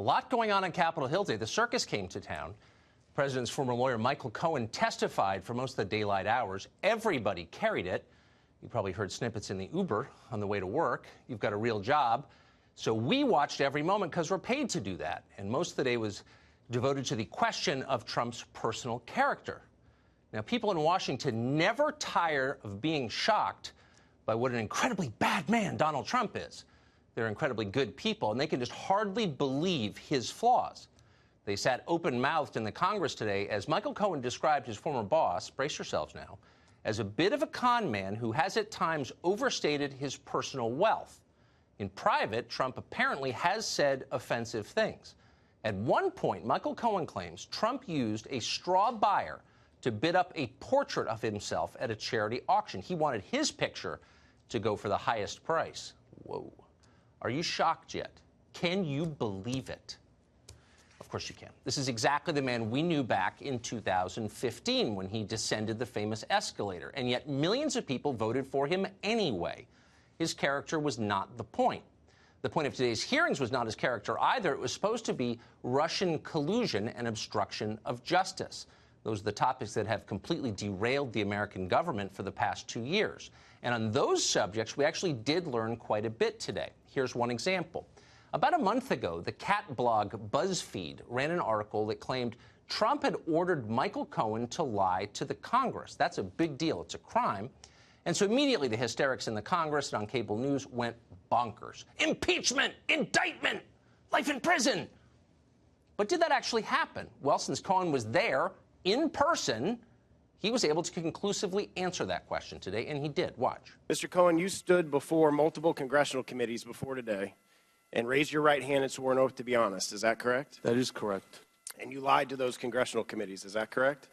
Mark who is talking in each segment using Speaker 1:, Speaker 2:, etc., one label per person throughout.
Speaker 1: A lot going on Capitol Hill today. The circus came to town. The president's former lawyer, Michael Cohen, testified for most of the daylight hours. Everybody carried it. You probably heard snippets in the Uber on the way to work. You've got a real job. So we watched every moment because we're paid to do that. And most of the day was devoted to the question of Trump's personal character. Now, people in Washington never tire of being shocked by what an incredibly bad man Donald Trump is. They're incredibly good people, and they can just hardly believe his flaws. They sat open-mouthed in the Congress today as Michael Cohen described his former boss, brace yourselves now, as a bit of a con man who has at times overstated his personal wealth. In private, Trump apparently has said offensive things. At one point, Michael Cohen claims Trump used a straw buyer to bid up a portrait of himself at a charity auction. He wanted his picture to go for the highest price. Whoa. Are you shocked yet? Can you believe it? Of course you can. This is exactly the man we knew back in 2015 when he descended the famous escalator, and yet millions of people voted for him anyway. His character was not the point. The point of today's hearings was not his character either. It was supposed to be Russian collusion and obstruction of justice. Those are the topics that have completely derailed the American government for the past 2 years. And on those subjects, we actually did learn quite a bit today. Here's one example. About a month ago, the cat blog BuzzFeed ran an article that claimed Trump had ordered Michael Cohen to lie to the Congress. That's a big deal. It's a crime. And so immediately the hysterics in the Congress and on cable news went bonkers. Impeachment! Indictment! Life in prison! But did that actually happen? Well, since Cohen was there in person, he was able to conclusively answer that question today, and he did. Watch.
Speaker 2: Mr. Cohen, you stood before multiple congressional committees before today and raised your right hand and swore an oath to be honest. Is that correct?
Speaker 3: That is correct.
Speaker 2: And you lied to those congressional committees. Is that correct?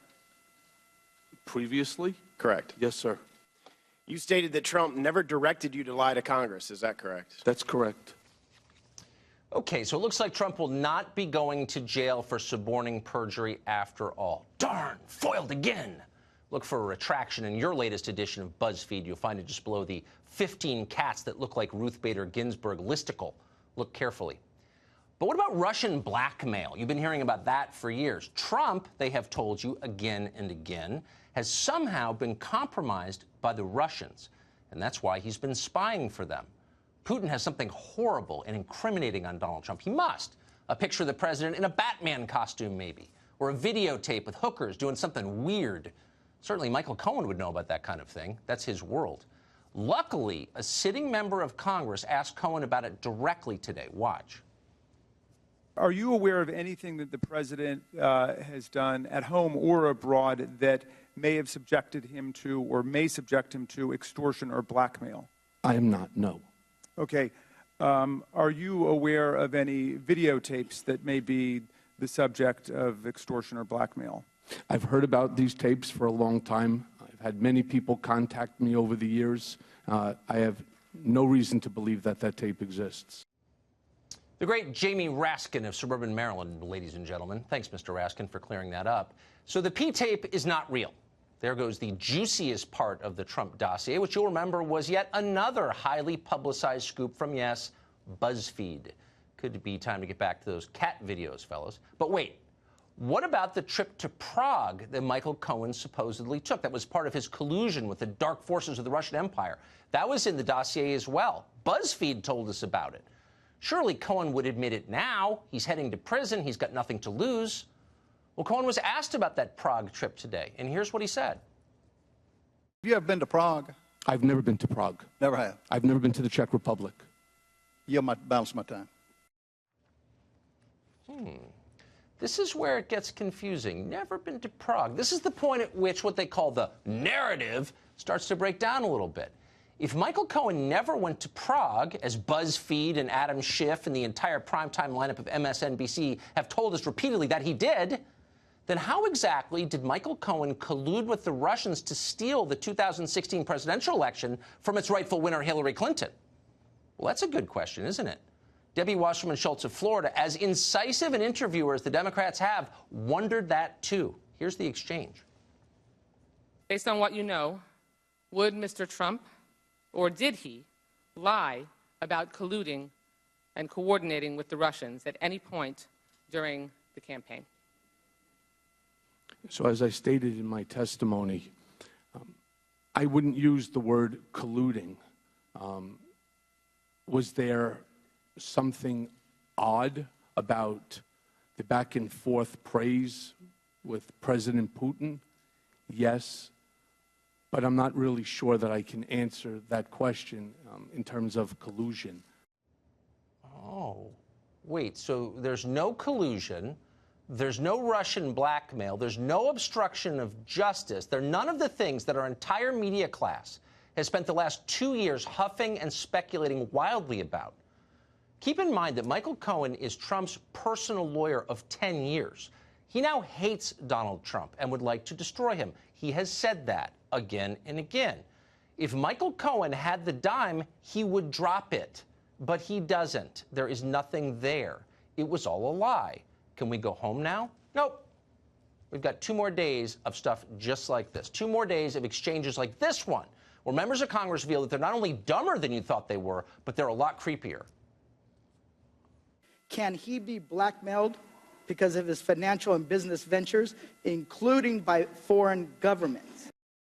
Speaker 3: Previously?
Speaker 2: Correct.
Speaker 3: Yes, sir.
Speaker 2: You stated that Trump never directed you to lie to Congress. Is that correct?
Speaker 3: That's correct.
Speaker 1: Okay, so it looks like Trump will not be going to jail for suborning perjury after all. Darn, foiled again. Look for a retraction in your latest edition of BuzzFeed. You'll find it just below the 15 cats that look like Ruth Bader Ginsburg listicle. Look carefully. But what about Russian blackmail? You've been hearing about that for years. Trump, they have told you again and again, has somehow been compromised by the Russians. And that's why he's been spying for them. Putin has something horrible and incriminating on Donald Trump. He must. A picture of the president in a Batman costume, maybe. Or a videotape with hookers doing something weird. Certainly Michael Cohen would know about that kind of thing. That's his world. Luckily, a sitting member of Congress asked Cohen about it directly today. Watch.
Speaker 4: Are you aware of anything that the president has done at home or abroad that may have subjected him to or may subject him to extortion or blackmail?
Speaker 3: I am not, no.
Speaker 4: Okay. Are you aware of any videotapes that may be the subject of extortion or blackmail?
Speaker 3: I've heard about these tapes for a long time. I've had many people contact me over the years. I have no reason to believe that that tape exists.
Speaker 1: The great Jamie Raskin of suburban Maryland, ladies and gentlemen. Thanks, Mr. Raskin, for clearing that up. So the P-tape is not real. There goes the juiciest part of the Trump dossier, which you'll remember was yet another highly publicized scoop from, yes, BuzzFeed. Could be time to get back to those cat videos, fellas. But wait, what about the trip to Prague that Michael Cohen supposedly took? That was part of his collusion with the dark forces of the Russian Empire. That was in the dossier as well. BuzzFeed told us about it. Surely Cohen would admit it now. He's heading to prison. He's got nothing to lose. Well, Cohen was asked about that Prague trip today, and here's what he said.
Speaker 5: Have you ever been to Prague?
Speaker 3: I've never been to Prague.
Speaker 5: Never have.
Speaker 3: I've never been to the Czech Republic.
Speaker 5: You'll balance my time.
Speaker 1: This is where it gets confusing. Never been to Prague. This is the point at which what they call the narrative starts to break down a little bit. If Michael Cohen never went to Prague, as BuzzFeed and Adam Schiff and the entire primetime lineup of MSNBC have told us repeatedly that he did, then how exactly did Michael Cohen collude with the Russians to steal the 2016 presidential election from its rightful winner, Hillary Clinton? Well, that's a good question, isn't it? Debbie Wasserman Schultz of Florida, as incisive an interviewer as the Democrats have, wondered that too. Here's the exchange.
Speaker 6: Based on what you know, would Mr. Trump, or did he, lie about colluding and coordinating with the Russians at any point during the campaign?
Speaker 3: So as I stated in my testimony, I wouldn't use the word colluding. Was there something odd about the back and forth praise with President Putin? Yes, but I'm not really sure that I can answer that question in terms of collusion.
Speaker 1: Oh, wait, so there's no collusion, there's no Russian blackmail, there's no obstruction of justice. There are none of the things that our entire media class has spent the last 2 years huffing and speculating wildly about. Keep in mind that Michael Cohen is Trump's personal lawyer of 10 years. He now hates Donald Trump and would like to destroy him. He has said that again and again. If Michael Cohen had the dime, he would drop it. But he doesn't. There is nothing there. It was all a lie. Can we go home now? Nope. We've got 2 more days of stuff just like this. 2 more days of exchanges like this one, where members of Congress reveal that they're not only dumber than you thought they were, but they're a lot creepier.
Speaker 7: Can he be blackmailed because of his financial and business ventures, including by foreign governments?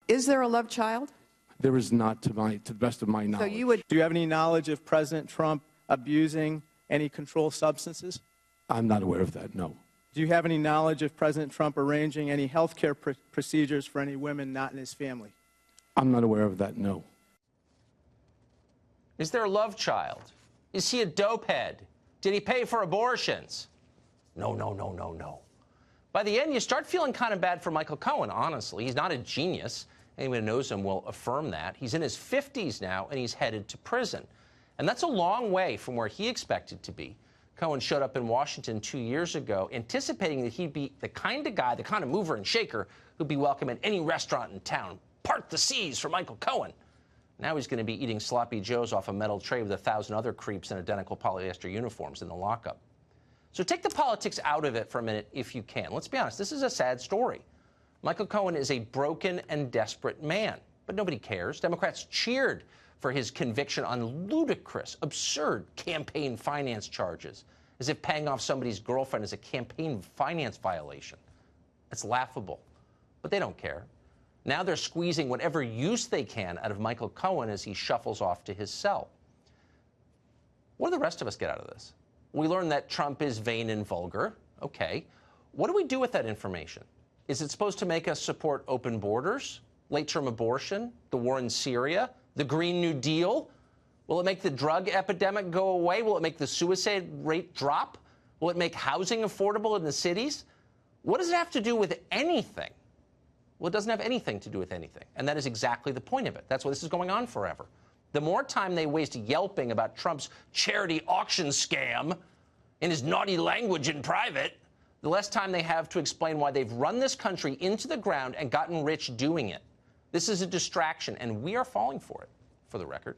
Speaker 8: Is there a love child?
Speaker 3: There is not, to the best of my knowledge.
Speaker 8: So you would.
Speaker 9: Do you have any knowledge of President Trump abusing any controlled substances?
Speaker 3: I'm not aware of that, no.
Speaker 9: Do you have any knowledge of President Trump arranging any health care procedures for any women not in his family?
Speaker 3: I'm not aware of that, no.
Speaker 1: Is there a love child? Is he a dope head? Did he pay for abortions? No, no, no, no, no. By the end, you start feeling kind of bad for Michael Cohen, honestly. He's not a genius. Anyone who knows him will affirm that. He's in his 50s now, and he's headed to prison. And that's a long way from where he expected to be. Cohen showed up in Washington 2 years ago, anticipating that he'd be the kind of guy, the kind of mover and shaker, who'd be welcome at any restaurant in town. Part the seas for Michael Cohen. Now he's going to be eating sloppy joes off a metal tray with 1,000 other creeps in identical polyester uniforms in the lockup. So take the politics out of it for a minute if you can. Let's be honest, this is a sad story. Michael Cohen is a broken and desperate man, but nobody cares. Democrats cheered for his conviction on ludicrous, absurd campaign finance charges, as if paying off somebody's girlfriend is a campaign finance violation. It's laughable, but they don't care. Now they're squeezing whatever use they can out of Michael Cohen as he shuffles off to his cell. What do the rest of us get out of this? We learn that Trump is vain and vulgar. Okay. What do we do with that information? Is it supposed to make us support open borders, late-term abortion, the war in Syria, the Green New Deal? Will it make the drug epidemic go away? Will it make the suicide rate drop? Will it make housing affordable in the cities? What does it have to do with anything? Well, it doesn't have anything to do with anything. And that is exactly the point of it. That's why this is going on forever. The more time they waste yelping about Trump's charity auction scam in his naughty language in private, the less time they have to explain why they've run this country into the ground and gotten rich doing it. This is a distraction, and we are falling for it, for the record.